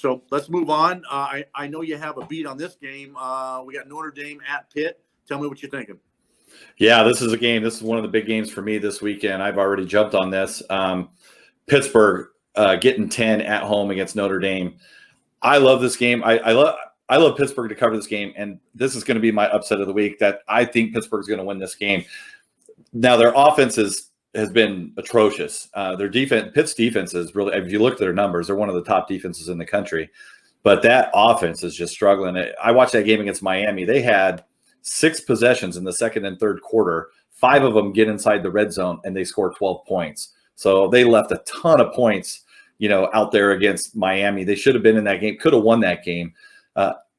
So let's move on. I know you have a beat on this game. We got Notre Dame at Pitt. Tell me what you're thinking. Yeah, this is a game. This is one of the big games for me this weekend. I've already jumped on this. Pittsburgh getting 10 at home against Notre Dame. I love this game. I love Pittsburgh to cover this game, and this is going to be my upset of the week. That I think Pittsburgh's going to win this game. Now their offense has been atrocious. Their defense, Pitt's defense is really. If you look at their numbers, they're one of the top defenses in the country. But that offense is just struggling. I watched that game against Miami. They had 6 possessions in the second and third quarter. 5 of them get inside the red zone, and they scored 12 points. So they left a ton of points, out there against Miami. They should have been in that game, could have won that game.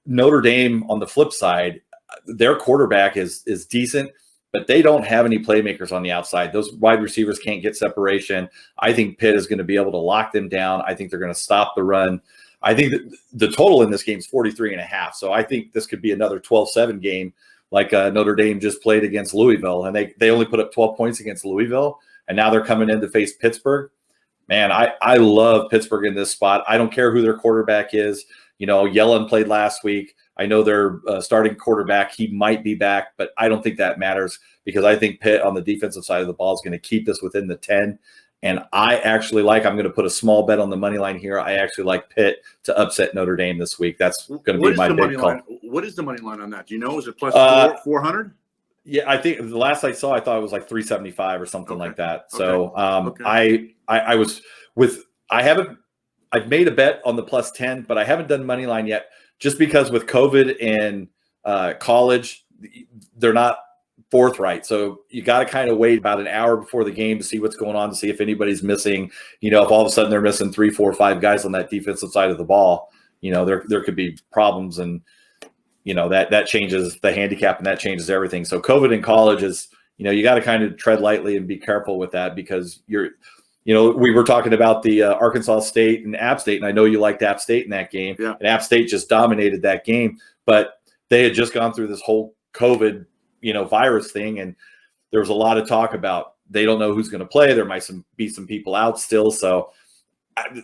Notre Dame, on the flip side, their quarterback is decent, but they don't have any playmakers on the outside. Those wide receivers can't get separation. I think Pitt is going to be able to lock them down. I think they're going to stop the run. I think that the total in this game is 43.5. So I think this could be another 12-7 game like Notre Dame just played against Louisville. And they only put up 12 points against Louisville, and now they're coming in to face Pittsburgh. Man, I love Pittsburgh in this spot. I don't care who their quarterback is. Yellen played last week. I know their starting quarterback, he might be back, but I don't think that matters because I think Pitt on the defensive side of the ball is going to keep this within the 10. And I'm going to put a small bet on the money line here. I actually like Pitt to upset Notre Dame this week. That's going to be my big call. What is the money line on that? Do you know? Is it plus 400? Yeah, I think the last I saw, I thought it was like 375 or something like that. So I was with – I've made a bet on the plus 10, but I haven't done money line yet just because with COVID and college, they're not forthright. So you got to kind of wait about an hour before the game to see what's going on, to see if anybody's missing. If all of a sudden they're missing 3, 4, 5 guys on that defensive side of the ball, there could be problems, and that changes the handicap and that changes everything. So COVID in college is, you got to kind of tread lightly and be careful with that because we were talking about the Arkansas State and App State, and I know you liked App State in that game. Yeah. And App State just dominated that game, but they had just gone through this whole COVID, virus thing, and there was a lot of talk about they don't know who's going to play. There might be some people out still, so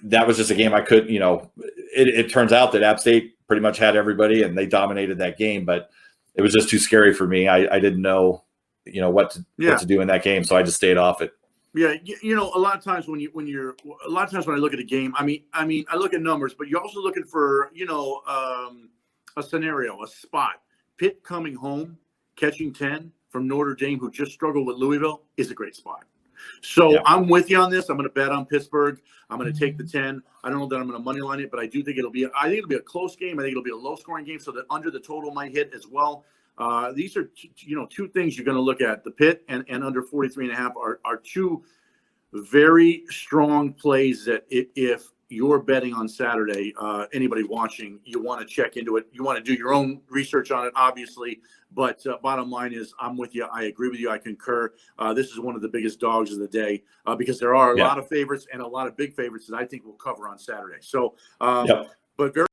that was just a game I could, it turns out that App State pretty much had everybody, and they dominated that game, but it was just too scary for me. I didn't know, what to do in that game, so I just stayed off it. Yeah, a lot of times when I look at a game, I mean, I look at numbers, but you're also looking for, a scenario, a spot. Pitt coming home, catching 10 from Notre Dame, who just struggled with Louisville, is a great spot. So yeah. I'm with you on this. I'm going to bet on Pittsburgh. I'm going to take the 10. I don't know that I'm going to money line it, but I do think it'll be a close game. I think it'll be a low scoring game, so that under the total might hit as well. These are, two things you're going to look at. The Pitt and under 43.5 are two very strong plays that if you're betting on Saturday, anybody watching, you want to check into it. You want to do your own research on it, obviously. But bottom line is, I'm with you. I agree with you. I concur. This is one of the biggest dogs of the day because there are a lot of favorites and a lot of big favorites that I think will cover on Saturday. So, but very.